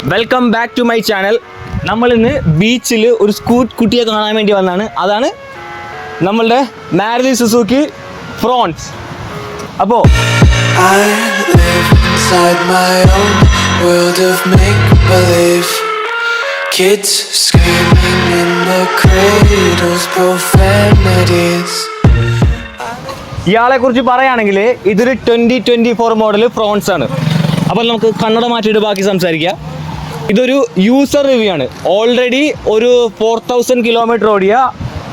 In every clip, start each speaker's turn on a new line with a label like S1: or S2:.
S1: Welcome back to my channel. നമ്മൾ ഇന്ന് ബീച്ചിൽ ഒരു കുട്ടിയെ കാണാൻ വേണ്ടി വന്നതാണ്. അതാണ് നമ്മളുടെ മാരുതി സുസുക്കി ഫ്രോൺസ്. അപ്പോൾ kids screaming in the cradles, profanities. ഇയാളെ കുറിച്ച് പറയുകയാണെങ്കിൽ ഇതൊരു 2024 മോഡൽ ഫ്രോൺസ് ആണ്. അപ്പോൾ നമുക്ക് കണ്ണട മാറ്റിയിട്ട് ബാക്കി സംസാരിക്കാം. ഇതൊരു യൂസർ റിവ്യൂ ആണ്. ഓൾറെഡി ഒരു 4000 കിലോമീറ്റർ ഓടിയ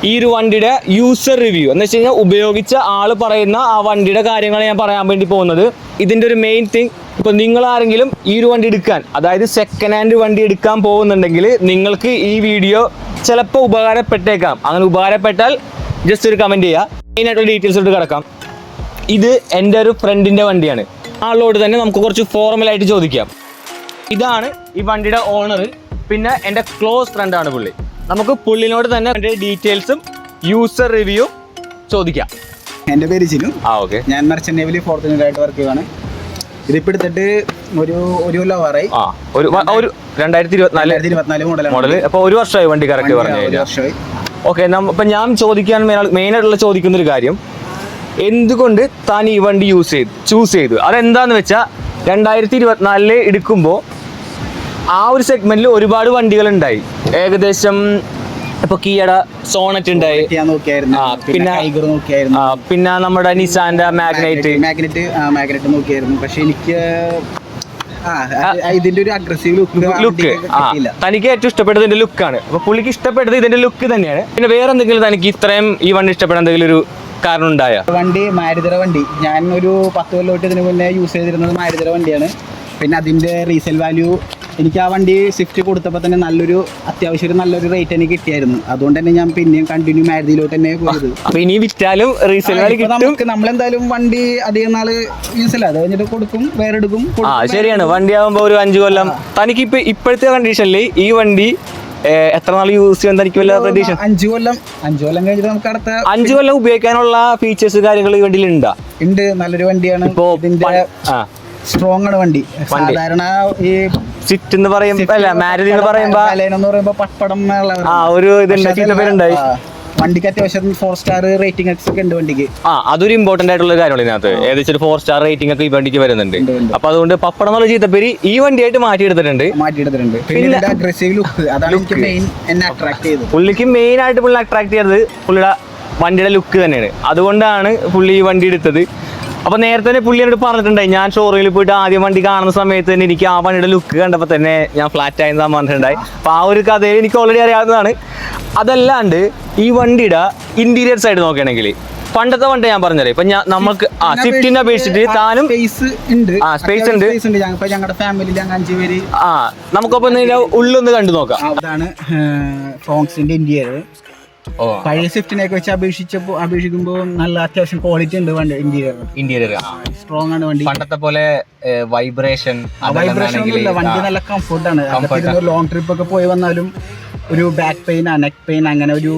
S1: ഈ ഒരു വണ്ടിയുടെ യൂസർ റിവ്യൂ എന്ന് വെച്ച് കഴിഞ്ഞാൽ ഉപയോഗിച്ച ആൾ പറയുന്ന ആ വണ്ടിയുടെ കാര്യങ്ങൾ ഞാൻ പറയാൻ വേണ്ടി പോകുന്നത്. ഇതിൻ്റെ ഒരു മെയിൻ തിങ്, ഇപ്പോൾ നിങ്ങൾ ആരെങ്കിലും ഈ ഒരു വണ്ടി എടുക്കാൻ, അതായത് സെക്കൻഡ് ഹാൻഡ് വണ്ടി എടുക്കാൻ പോകുന്നുണ്ടെങ്കിൽ നിങ്ങൾക്ക് ഈ വീഡിയോ ചിലപ്പോൾ ഉപകാരപ്പെട്ടേക്കാം. അങ്ങനെ ഉപകാരപ്പെട്ടാൽ ജസ്റ്റ് ഒരു കമൻറ്റ് ചെയ്യുക. മെയിനായിട്ടുള്ള ഡീറ്റെയിൽസോട്ട് കിടക്കാം. ഇത് എൻ്റെ ഒരു ഫ്രണ്ടിൻ്റെ വണ്ടിയാണ്. ആളോട് തന്നെ നമുക്ക് കുറച്ച് ഫോർമലായിട്ട് ചോദിക്കാം. ഇതാണ് ഈ വണ്ടിയുടെ ഓണർ, പിന്നെ എൻ്റെ ക്ലോസ് ഫ്രണ്ടാണ് പുള്ളി. നമുക്ക് പുള്ളിനോട് തന്നെ എൻ്റെ ഡീറ്റെയിൽസും യൂസർ റിവ്യൂ ചോദിക്കാം.
S2: എൻ്റെ പേര് ജിനു.
S1: ഓക്കെ.
S2: ഞാൻ മെർച്ചൻ്റ് നേവിയിൽ ഫോർത്ത് ആയിട്ട് വർക്ക് ചെയ്യുകയാണ്. ഇതിപ്പോൾ എടുത്തിട്ട് ഒരു കൊല്ലമാറായി.
S1: ഒരു 2024 മോഡൽ. അപ്പോൾ ഒരു വർഷമായി വണ്ടി കറക്റ്റ് പറഞ്ഞു കഴിഞ്ഞാൽ. ഓക്കെ. ഇപ്പം ഞാൻ ചോദിക്കാൻ മെയിനായിട്ടുള്ള ചോദിക്കുന്നൊരു കാര്യം, എന്തുകൊണ്ട് താൻ ഈ വണ്ടി ചൂസ് ചെയ്തു? അതെന്താന്ന് വെച്ചാൽ 2024 എടുക്കുമ്പോൾ ആ ഒരു സെഗ്മെന്റിൽ ഒരുപാട് വണ്ടികളുണ്ടായി. ഏകദേശം ഇപ്പൊ കിയയുടെ സോണറ്റ് ഉണ്ടായി, പിന്നെ നമ്മുടെ നിസാന്റെ
S2: മാഗ്നറ്റ് നോക്കിയായിരുന്നു. പക്ഷെ എനിക്ക് ഇതിന്റെ ഒരു അഗ്രസീവ് ലുക്ക്
S1: തനിക്ക് ഏറ്റവും ഇഷ്ടപ്പെട്ടത് ഇതിന്റെ ലുക്കാണ്. അപ്പൊ പുള്ളിക്ക് ഇഷ്ടപ്പെട്ടത് ഇതിന്റെ ലുക്ക് തന്നെയാണ്. പിന്നെ വേറെ എന്തെങ്കിലും തനിക്ക് ഇത്രയും ഈ വണ്ടി ഇഷ്ടപ്പെടാൻ എന്തെങ്കിലും ഒരു കാരണം ഉണ്ടായ?
S2: വണ്ടി മാരുതിര വണ്ടി. ഞാൻ ഒരു 10 കൊല്ലമായിട്ട് ഇതിനു മുന്നേ യൂസ് ചെയ്തിരുന്നത് മാരുതിര വണ്ടിയാണ്. പിന്നെ അതിന്റെ റീസെയിൽ വാല്യൂ എനിക്ക് ആ വണ്ടി സ്വിഫ്റ്റ് കൊടുത്തപ്പോൾ തന്നെ അത്യാവശ്യം നല്ലൊരു റേറ്റ് എനിക്ക് കിട്ടിയായിരുന്നു. അതുകൊണ്ട് തന്നെ ഞാൻ പിന്നെയും കണ്ടിന്യൂ മാരുതിയിലോട്ട് തന്നെ പോയത്.
S1: അപ്പൊ ഇനി വിറ്റാലും റീസെയിൽ വാല്യൂ കിട്ടും.
S2: നമ്മളെന്തായാലും വണ്ടി അധികം നാള് യൂസ് അല്ല, അത് കഴിഞ്ഞിട്ട് കൊടുക്കും, വേറെ എടുക്കും.
S1: ശരിയാണ്. വണ്ടി ആകുമ്പോൾ ഒരു 5 കൊല്ലം. തനിക്ക് ഇപ്പോഴത്തെ കണ്ടീഷനിൽ ഈ വണ്ടി എത്ര നാൾ യൂസ് ചെയ്യാൻ തനിക്ക് വല്ല പ്രതീക്ഷ?
S2: 5 കൊല്ലം കഴിഞ്ഞിട്ട് നമുക്ക് അടുത്ത
S1: 5 കൊല്ലം ഉപയോഗിക്കാനുള്ള ഫീച്ചേഴ്സ് കാര്യങ്ങൾ ഈ വണ്ടിയിൽ
S2: ഉണ്ട്. നല്ലൊരു വണ്ടിയാണ്. സ്ട്രോങ് ആണ് വണ്ടി. സാധാരണ ഈ
S1: സ്വിഫ്റ്റ് എന്ന് പറയുമ്പോ മാരുതി എന്ന് പറയുമ്പോ
S2: പപ്പടം
S1: ഒരു പേരുണ്ടായി.
S2: വണ്ടിക്ക് അത്യാവശ്യം 4 സ്റ്റാർ റേറ്റിംഗ് ഒക്കെ ഉണ്ട് വണ്ടിക്ക്.
S1: അതൊരു ഇമ്പോർട്ടന്റ് ആയിട്ടുള്ള കാര്യമാണ് ഇതിനകത്ത്. ഏകദേശം ഒരു 4 സ്റ്റാർ റേറ്റിംഗ് ഒക്കെ ഈ വണ്ടിക്ക് വരുന്നുണ്ട്. അപ്പൊ അതുകൊണ്ട് പപ്പടം എന്നുള്ള ചീത്തപ്പേര് ഈ വണ്ടിയായിട്ട് മാറ്റിയെടുത്തിട്ടുണ്ട്.
S2: പിന്നെ അഗ്രസീവ് ലുക്ക്, അതാണ് എനിക്ക് മെയിൻ എന്നെ അട്രാക്ട് ചെയ്തത്.
S1: പുള്ളിക്ക് മെയിൻ ആയിട്ട് പുള്ളി അട്രാക്ട് ചെയ്തത് പുള്ളിയുടെ വണ്ടിയുടെ ലുക്ക് തന്നെയാണ്. അതുകൊണ്ടാണ് പുള്ളി ഈ വണ്ടി എടുത്തത്. അപ്പോൾ നേരത്തെ തന്നെ പുള്ളി എന്നോട് പറഞ്ഞിട്ടുണ്ടായി, ഞാൻ ഷോറൂമിൽ പോയിട്ട് ആദ്യം വണ്ടി കാണുന്ന സമയത്ത് തന്നെ എനിക്ക് ആ വണ്ടിയുടെ ലുക്ക് കണ്ടപ്പോൾ തന്നെ ഞാൻ ഫ്ലാറ്റ് ആയെന്ന് പറഞ്ഞിട്ടുണ്ടായി. അപ്പോൾ ആ ഒരു കഥയിൽ എനിക്ക് ഓൾറെഡി അറിയാവുന്നതാണ്. അതല്ലാണ്ട് ഈ വണ്ടിയുടെ ഇന്റീരിയർ സൈഡ് നോക്കുകയാണെങ്കിൽ പണ്ടത്തെ വണ്ടി ഞാൻ പറഞ്ഞത് ഇപ്പൊ നമുക്ക് സ്വിഫ്റ്റിനെ അപേക്ഷിച്ചിട്ട് താനും സ്പേസ് ഉണ്ട്.
S2: ഞങ്ങളുടെ ഫാമിലിയിൽ 5 പേര്.
S1: നമുക്കപ്പോ ഉള്ളൊന്ന് കണ്ടു നോക്കാം.
S2: അതാണ് ഫ്രോൺസിന്റെ ഇന്റീരിയർ. പഴയ സ്വിഫ്റ്റിനെയൊക്കെ വെച്ച് അപേക്ഷിക്കുമ്പോൾ നല്ല അത്യാവശ്യം ക്വാളിറ്റി ഉണ്ട് വണ്ടി. ഇന്റീരിയർ സ്ട്രോങ് ആണ് വണ്ടി.
S1: പണ്ടത്തെ പോലെ വൈബ്രേഷൻ
S2: ഒന്നുമില്ല. വണ്ടി നല്ല കംഫർട്ടാണ്. ലോങ് ട്രിപ്പ് ഒക്കെ പോയി വന്നാലും ഒരു ബാക്ക് പെയിൻ, നെക്ക് പെയിൻ അങ്ങനെ ഒരു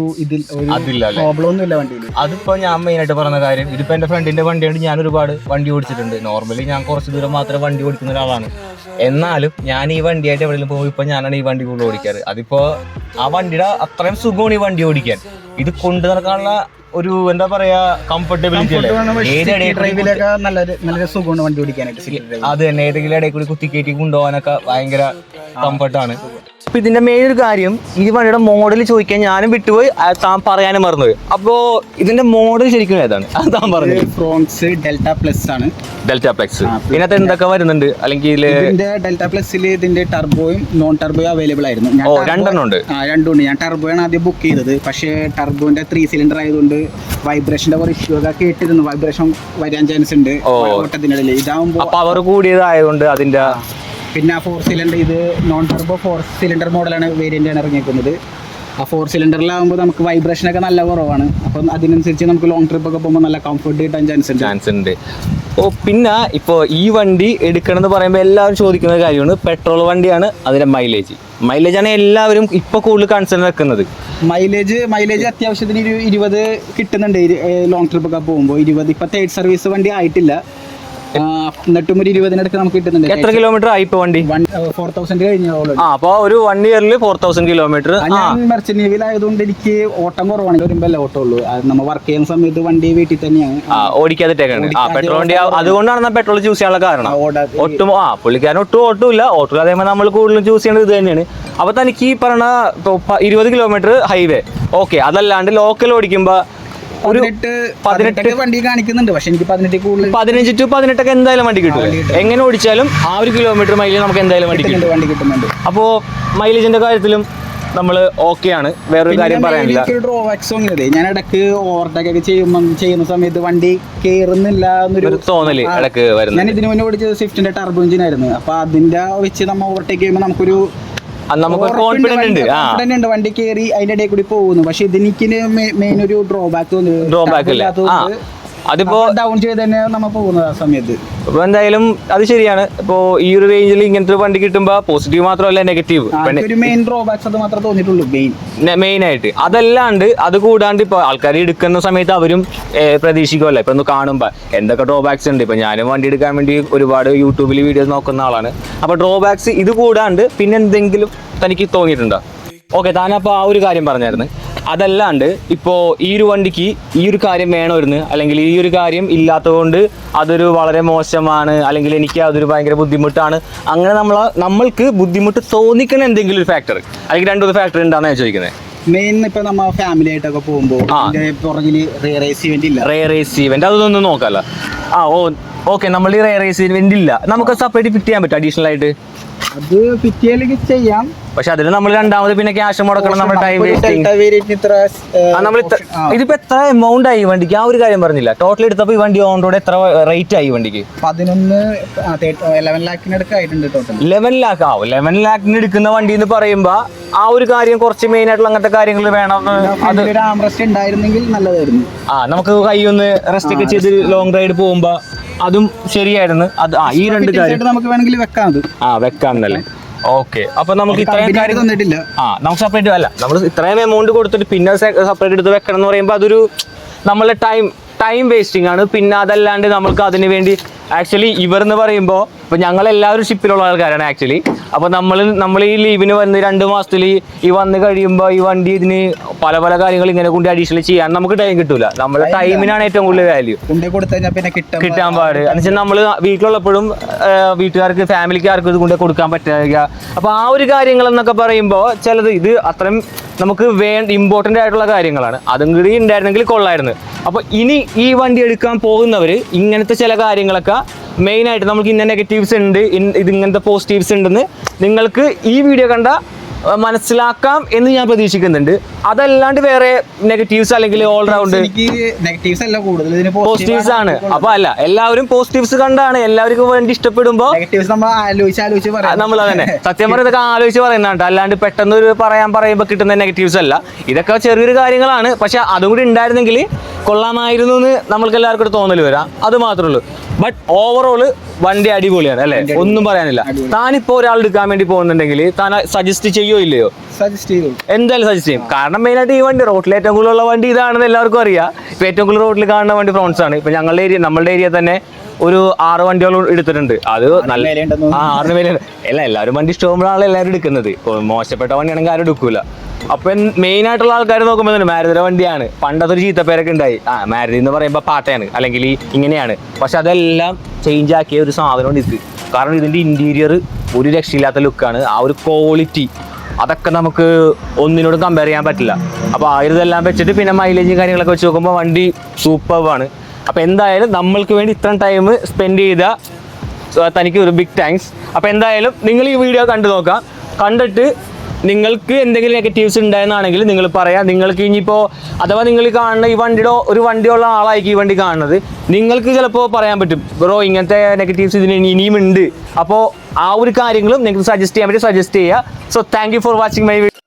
S2: പ്രോബ്ലം ഒന്നും ഇല്ല വണ്ടിയിൽ.
S1: അതിപ്പോ ഞാൻ മെയിനായിട്ട് പറഞ്ഞ കാര്യം, ഇതിപ്പോ എന്റെ ഫ്രണ്ടിന്റെ വണ്ടിയാണ്. ഞാൻ ഒരുപാട് വണ്ടി ഓടിച്ചിട്ടുണ്ട്. നോർമലി ഞാൻ കുറച്ച് ദൂരം മാത്രമേ വണ്ടി ഓടിക്കുന്ന ഒരാളാണ്. എന്നാലും ഞാൻ ഈ വണ്ടിയായിട്ട് എവിടെയെങ്കിലും പോകുമ്പോൾ ഞാനാണ് ഈ വണ്ടി കൂടുതൽ ഓടിക്കാറ്. അതിപ്പോ ആ വണ്ടിയുടെ അത്രയും സുഖമാണ് ഈ വണ്ടി ഓടിക്കാൻ. ഇത് കൊണ്ടു നടക്കാനുള്ള ഒരു എന്താ പറയാ കംഫർട്ടബിലിറ്റി
S2: നല്ല സുഖമാണ് വണ്ടി ഓടിക്കാനായിട്ട്.
S1: അത് തന്നെ ഏതെങ്കിലും ഇടയിൽ കൂടി കുത്തിക്കയറ്റി കൊണ്ടുപോകാനൊക്കെ ഭയങ്കര കംഫർട്ടാണ്. അപ്പൊ ഇതിന്റെ മെയിൻ ഒരു കാര്യം, ഈ വണ്ടിയുടെ മോഡൽ ചോദിക്കാൻ ഞാനും വിട്ടുപോയി, താൻ പറയാനും മറന്നുപോയി. അപ്പോ ഇതിന്റെ മോഡൽ ശരിക്കും ഏതാണ് താൻ പറഞ്ഞത്?
S2: ഫ്രോൺസ് ഡെൽറ്റ പ്ലസ് ആണ്.
S1: Delta plus. ഇതിനകത്ത് എന്തൊക്കെ വരുന്നുണ്ട്? അല്ലെങ്കിൽ
S2: ഡെൽറ്റ പ്ലസിൽ ഇതിന്റെ ടർബോയും നോൺ ടർബോയും അവൈലബിൾ ആയിരുന്നു.
S1: രണ്ടെണ്ണം ഉണ്ട്.
S2: രണ്ടുണ്ട്. ഞാൻ ടർബോയാണ് ആദ്യം ബുക്ക് ചെയ്തത്. പക്ഷേ ടർബോന്റെ 3 സിലിണ്ടർ ആയതുകൊണ്ട് വൈബ്രേഷന്റെ ഒരു ഇഷ്യൂ ഒക്കെ കേട്ടിരുന്നു. വൈബ്രേഷൻ വരാൻ ചാൻസ് ഉണ്ട് ഓട്ടത്തിനിടയിൽ. ഇതാവുമ്പോൾ
S1: പവർ കൂടിയതായതുകൊണ്ട് അതിന്റെ
S2: പിന്നെ 4 സിലിണ്ടർ, ഇത് നോൺ ടർബോ 4 സിലിണ്ടർ മോഡലാണ്, വേരിയന്റ് ആണ് ഇറങ്ങിയിരിക്കുന്നത്. ആ 4 സിലിണ്ടറിലാകുമ്പോൾ നമുക്ക് വൈബ്രേഷനൊക്കെ നല്ല കുറവാണ്. അപ്പം അതിനനുസരിച്ച് നമുക്ക് ലോങ് ട്രിപ്പ് ഒക്കെ പോകുമ്പോൾ നല്ല കംഫർട്ട് കിട്ടാൻ ചാൻസ് ഉണ്ട്. പിന്നെ ഇപ്പോൾ ഈ വണ്ടി എടുക്കണം എന്ന് പറയുമ്പോൾ എല്ലാവരും ചോദിക്കുന്ന കാര്യമാണ്, പെട്രോൾ വണ്ടിയാണ്, അതിൻ്റെ മൈലേജാണ് എല്ലാവരും ഇപ്പോൾ കൂടുതൽ കൺസേൺ വെക്കുന്നത്. മൈലേജ് അത്യാവശ്യത്തിന് 20 കിട്ടുന്നുണ്ട് ലോങ് ട്രിപ്പ് ഒക്കെ പോകുമ്പോൾ. 20 ഇപ്പോൾ തേർഡ് സർവീസ് വണ്ടി ആയിട്ടില്ല. എന്നിട്ടും ഒരു 20 നമുക്ക് കിട്ടുന്നുണ്ട്.
S1: എത്ര കിലോമീറ്റർ ആയി ഇപ്പൊ വണ്ടി?
S2: 4000 കഴിഞ്ഞു.
S1: അപ്പൊ ഒരു 1 ഇയറിൽ 4000 കിലോമീറ്റർ.
S2: ഞാൻ മെർച്ചന്റ് നേവിയിലായതുകൊണ്ട് എനിക്ക് ഓട്ടം കുറവാണ്, വരുമ്പല്ലേ ഓട്ടം ഉള്ളൂ. നമ്മൾ വർക്ക് ചെയ്യുന്ന സമയത്ത് വണ്ടി വീട്ടിൽ തന്നെയാണ്
S1: ഓടിക്കാതിട്ടേക്കാണ്. പെട്രോൾ വണ്ടി അതുകൊണ്ടാണ് പെട്രോൾ ചൂസ് ചെയ്യാനുള്ള കാരണം. ഒട്ടും പുള്ളിക്കാരൻ ഒട്ടും ഓട്ടമില്ല. ഓട്ടം അതേപോലെ നമ്മൾ കൂടുതലും ചൂസ് ചെയ്യുന്നത് ഇത് തന്നെയാണ്. അപ്പൊ തനിക്ക് ഈ പറഞ്ഞ 20 കിലോമീറ്റർ ഹൈവേ ഓക്കെ, അതല്ലാണ്ട് ലോക്കൽ ഓടിക്കുമ്പോ ഒരു 18
S2: വണ്ടി കാണിക്കുന്നുണ്ട്. പക്ഷെ എനിക്ക് 18 കൂടുതൽ
S1: 15 to 18 എന്തായാലും വണ്ടി കിട്ടും. എങ്ങനെ ഓടിച്ചാലും ആ ഒരു കിലോമീറ്റർ മൈലേജ് നമുക്ക് എന്തായാലും വണ്ടി
S2: കിട്ടുന്നുണ്ട്.
S1: അപ്പോ മൈലേജിന്റെ കാര്യത്തിലും നമ്മൾ ഓക്കെ ആണ്. വേറൊരു കാര്യം പറയാനില്ല.
S2: ഡ്രോബാക്സ് വന്നത് ഞാൻ ഇടയ്ക്ക് ഓവർടേക്ക് ഒക്കെ ചെയ്യുന്ന സമയത്ത് വണ്ടി കേറുന്നില്ല എന്നൊരു
S1: തോന്നല് ഇടയ്ക്ക് വരുന്നത്.
S2: ഞാൻ ഇതിനു മുന്നേ ഓടിച്ചത് സ്വിഫ്റ്റിന്റെ ടർബോ എഞ്ചിൻ ആയിരുന്നു. അപ്പൊ അതിന്റെ വെച്ച് നമ്മൾ ഓവർടേക്ക് ചെയ്യുമ്പോൾ നമുക്കൊരു
S1: കോൺഫിഡന്റ്
S2: ഉണ്ട് വണ്ടി കയറി അതിന്റെ ഇടയിൽ കൂടി പോകുന്നു. പക്ഷെ ഇതിനിക്ക് മെയിൻ ഒരു
S1: ഡ്രോബാക്ക് അതിപ്പോ
S2: ഡൗൺ ചെയ്ത് തന്നെ നമ്മൾ പോകുന്നത് ആ സമയത്ത്.
S1: അപ്പൊ എന്തായാലും അത് ശരിയാണ്. ഇപ്പോ ഈ ഒരു റേഞ്ചിൽ ഇങ്ങനത്തെ വണ്ടി കിട്ടുമ്പോ പോസിറ്റീവ് മാത്രമല്ല നെഗറ്റീവ്
S2: മെയിൻ ഡ്രോബാക്സ് അത് മാത്രമേ തോന്നിയിട്ടുള്ളൂ
S1: മെയിൻ ആയിട്ട്. അതല്ലാണ്ട് അത് കൂടാണ്ട് ഇപ്പൊ ആൾക്കാർ എടുക്കുന്ന സമയത്ത് അവരും പ്രതീക്ഷിക്കുമല്ലോ ഇപ്പൊ ഒന്ന് കാണുമ്പോ എന്തൊക്കെ ഡ്രോബാക്സ് ഉണ്ട്. ഇപ്പൊ ഞാനും വണ്ടി എടുക്കാൻ വേണ്ടി ഒരുപാട് യൂട്യൂബിൽ വീഡിയോസ് നോക്കുന്ന ആളാണ്. അപ്പൊ ഡ്രോബാക്സ് ഇത് കൂടാണ്ട് പിന്നെ എന്തെങ്കിലും തനിക്ക് തോന്നിയിട്ടുണ്ടോ? ഓക്കെ, താനപ്പോൾ ആ ഒരു കാര്യം പറഞ്ഞായിരുന്നു. അതല്ലാണ്ട് ഇപ്പോൾ ഈ ഒരു വണ്ടിക്ക് ഈ ഒരു കാര്യം വേണമായിരുന്നു, അല്ലെങ്കിൽ ഈ ഒരു കാര്യം ഇല്ലാത്തതുകൊണ്ട് അതൊരു വളരെ മോശമാണ്, അല്ലെങ്കിൽ എനിക്ക് അതൊരു ഭയങ്കര ബുദ്ധിമുട്ടാണ്, അങ്ങനെ നമ്മൾക്ക് ബുദ്ധിമുട്ട് തോന്നിക്കുന്ന എന്തെങ്കിലും ഒരു ഫാക്ടർ അല്ലെങ്കിൽ 2 ഫാക്ടർ ഉണ്ടാകുന്ന ഞാൻ ചോദിക്കുന്നത്.
S2: മെയിൻ ഇപ്പൊ നമ്മ ഫാമിലി ആയിട്ടൊക്കെ പോകുമ്പോൾ പുറകില്
S1: റേസ് ഇവന്റ് അതൊന്നും നോക്കാമല്ലോ. ഓക്കെ, നമ്മൾ ഈ റേസ് ഇവന്റ് ഇല്ല, നമുക്ക് സെപ്പറേറ്റ് ഫിറ്റ് ചെയ്യാൻ പറ്റും അഡീഷണൽ ആയിട്ട്.
S2: അത് ഫിറ്റ് ചെയ്യലേക്ക് ചെയ്യാം.
S1: പക്ഷെ അതിന് നമ്മൾ രണ്ടാമത് പിന്നെ ക്യാഷ് മുടക്കണം, നമ്മുടെ ടൈം വേസ്റ്റിംഗ്. ഇതിപ്പോ എത്ര എമൗണ്ട് ആയി വണ്ടിക്ക്? ആ ഒരു കാര്യം പറഞ്ഞില്ല. ടോട്ടൽ എടുത്തപ്പോ ഈ വണ്ടി ഓൺ റോഡ് എത്ര റേറ്റ് ആയി വണ്ടിക്ക്?
S2: 11 ലാഖിനടുക്ക് ആയിട്ടുണ്ട് ടോട്ടൽ.
S1: 11 ലാഖ് 11 ലാഖിന് എടുക്കുന്ന വണ്ടി എന്ന് പറയുമ്പോ ആ ഒരു കാര്യം കുറച്ച് മെയിൻ ആയിട്ടുള്ള അങ്ങനത്തെ കാര്യങ്ങൾ വേണം.
S2: അത് ആംറെസ്റ്റ് ഉണ്ടായിരുന്നെങ്കിൽ നല്ലതായിരുന്നു.
S1: നമുക്ക് കൈ ഒന്ന് റെസ്റ്റ് ഒക്കെ ചെയ്ത് ലോങ് റൈഡ് പോകുമ്പോ അതും ശരിയായിരുന്നു. അത് ഈ 2 കാര്യം
S2: നമുക്ക് വേണമെങ്കിൽ വെക്കാം.
S1: വെക്കാന്നല്ലേ? ഓക്കെ, അപ്പൊ നമുക്ക് ഇത്രയും കാര്യം
S2: തന്നിട്ടില്ല.
S1: നമുക്ക് സെപ്പറേറ്റ് അല്ല, നമ്മൾ ഇത്രയും എമൗണ്ട് കൊടുത്തിട്ട് പിന്നെ സെപ്പറേറ്റ് എടുത്ത് വെക്കണം എന്ന് പറയുമ്പോൾ അതൊരു നമ്മളെ ടൈം വേസ്റ്റിംഗ് ആണ്. പിന്നെ അതല്ലാണ്ട് നമ്മൾക്ക് അതിന് വേണ്ടി ആക്ച്വലി ഇവർ എന്ന് പറയുമ്പോൾ ഇപ്പം ഞങ്ങളെല്ലാവരും ഷിപ്പിലുള്ള ആൾക്കാരാണ് ആക്ച്വലി. അപ്പോൾ നമ്മൾ ഈ ലീവിന് വന്ന് 2 മാസത്തിൽ ഈ വന്ന് കഴിയുമ്പോൾ ഈ വണ്ടി ഇതിന് പല കാര്യങ്ങൾ ഇങ്ങനെ കൊണ്ട് അഡീഷണൽ ചെയ്യാൻ നമുക്ക് ടൈം കിട്ടൂല. നമ്മുടെ ടൈമിനാണ് ഏറ്റവും കൂടുതൽ വാല്യൂ കിട്ടാൻ പാട്. എന്ന് വെച്ചാൽ നമ്മൾ വീട്ടിലുള്ളപ്പോഴും വീട്ടുകാർക്ക് ഫാമിലിക്കാർക്കും ഇത് കൊണ്ട് കൊടുക്കാൻ പറ്റുക. അപ്പോൾ ആ ഒരു കാര്യങ്ങൾ എന്നൊക്കെ പറയുമ്പോൾ ചിലത് ഇത് അത്രയും നമുക്ക് ഇമ്പോർട്ടൻ്റ് ആയിട്ടുള്ള കാര്യങ്ങളാണ്. അതും കൂടി ഉണ്ടായിരുന്നെങ്കിൽ കൊള്ളായിരുന്നു. അപ്പോൾ ഇനി ഈ വണ്ടി എടുക്കാൻ പോകുന്നവർ ഇങ്ങനത്തെ ചില കാര്യങ്ങളൊക്കെ മെയിനായിട്ട് നമുക്ക് ഇന്ന നെഗറ്റീവ്സ് ഉണ്ട്, ഇതിങ്ങനത്തെ പോസിറ്റീവ്സ് ഉണ്ടെന്ന് നിങ്ങൾക്ക് ഈ വീഡിയോ കണ്ട മനസ്സിലാക്കാം എന്ന് ഞാൻ പ്രതീക്ഷിക്കുന്നുണ്ട്. അതല്ലാണ്ട് വേറെ നെഗറ്റീവ്സ് അല്ലെങ്കിൽ ഓൾറൗണ്ട് പോസിറ്റീവ്സ് ആണ്. അപ്പൊ അല്ല, എല്ലാവരും പോസിറ്റീവ്സ് കണ്ടാണ് എല്ലാവർക്കും വേണ്ടി ഇഷ്ടപ്പെടുമ്പോ നമ്മൾ തന്നെ സത്യം പറഞ്ഞ ഇതൊക്കെ ആലോചിച്ച് പറയുന്നതാണ്. അല്ലാണ്ട് പെട്ടെന്ന് ഒരു പറയുമ്പോ കിട്ടുന്ന നെഗറ്റീവ്സ് അല്ല. ഇതൊക്കെ ചെറിയൊരു കാര്യങ്ങളാണ്. പക്ഷെ അതും കൂടി ഉണ്ടായിരുന്നെങ്കിൽ കൊള്ളാമായിരുന്നു എന്ന് നമ്മൾക്ക് എല്ലാവർക്കും ഒരു തോന്നൽ വരാം. അത് മാത്രമേ ഉള്ളൂ. ബട്ട് ഓവറോള് വണ്ടി അടിപൊളിയാണ് അല്ലേ? ഒന്നും പറയാനില്ല. താനിപ്പോ ഒരാൾ എടുക്കാൻ വേണ്ടി പോകുന്നുണ്ടെങ്കിൽ താൻ സജസ്റ്റ് ചെയ്യോ ഇല്ലയോ? എന്തായാലും സജസ്റ്റ് ചെയ്യും. കാരണം മെയിനായിട്ട് ഈ വണ്ടി റോഡിൽ ഏറ്റവും കൂടുതലുള്ള വണ്ടി ഇതാണെന്ന് എല്ലാവർക്കും അറിയാം. ഇപ്പൊ ഏറ്റവും കൂടുതൽ റോഡിൽ കാണുന്ന വണ്ടി ഫ്രോൺസ് ആണ്. ഇപ്പൊ നമ്മളുടെ ഏരിയ തന്നെ ഒരു 6 വണ്ടികൾ എടുത്തിട്ടുണ്ട്. അത് നല്ല 6 പേരുണ്ട്. എല്ലാവരും വണ്ടി ഇഷ്ടപ്പെടുമ്പോഴാണ് എല്ലാവരും എടുക്കുന്നത്. മോശപ്പെട്ട വണ്ടിയാണെങ്കിൽ ആരും എടുക്കൂല. അപ്പൊ മെയിൻ ആയിട്ടുള്ള ആൾക്കാർ നോക്കുമ്പോൾ തന്നെ മാരുതിയുടെ വണ്ടിയാണ്. പണ്ടത്തെ ഒരു ചീത്തപ്പേരൊക്കെ ഉണ്ടായി, മാരുതി എന്ന് പറയുമ്പോൾ പാട്ടയാണ് അല്ലെങ്കിൽ ഇങ്ങനെയാണ്. പക്ഷെ അതെല്ലാം ചേഞ്ച് ആക്കിയ ഒരു സാധനമാണ് ഇത്. കാരണം ഇതിന്റെ ഇന്റീരിയർ ഒരു രക്ഷയില്ലാത്ത ലുക്കാണ്. ആ ഒരു ക്വാളിറ്റി അതൊക്കെ നമുക്ക് ഒന്നിനോട് കമ്പയർ ചെയ്യാൻ പറ്റില്ല. അപ്പോൾ ഇതെല്ലാം വെച്ചിട്ട് പിന്നെ മൈലേജും കാര്യങ്ങളൊക്കെ വെച്ച് നോക്കുമ്പോൾ വണ്ടി സൂപ്പർബാണ്. അപ്പോൾ എന്തായാലും നമ്മൾക്ക് വേണ്ടി ഇത്രയും ടൈം സ്പെൻഡ് ചെയ്ത തനിക്ക് ഒരു ബിഗ് താങ്ക്സ്. അപ്പോൾ എന്തായാലും നിങ്ങൾ ഈ വീഡിയോ കണ്ടു നോക്കാം. കണ്ടിട്ട് നിങ്ങൾക്ക് എന്തെങ്കിലും നെഗറ്റീവ്സ് ഉണ്ടായെന്നാണെങ്കിൽ നിങ്ങൾ പറയാം. നിങ്ങൾക്ക് ഇനിയിപ്പോൾ അഥവാ നിങ്ങൾ കാണുന്ന ഈ ഒരു വണ്ടിയുള്ള ആളായിരിക്കും ഈ വണ്ടി കാണുന്നത്, നിങ്ങൾക്ക് ചിലപ്പോൾ പറയാൻ പറ്റും ബ്രോ ഇങ്ങനത്തെ നെഗറ്റീവ്സ് ഇതിന് ഇനിയും ഉണ്ട്. അപ്പോൾ ആ ഒരു കാര്യങ്ങളും നിങ്ങൾക്ക് സജസ്റ്റ് ചെയ്യാൻ പറ്റും, സജസ്റ്റ് ചെയ്യുക. So thank you for watching my video.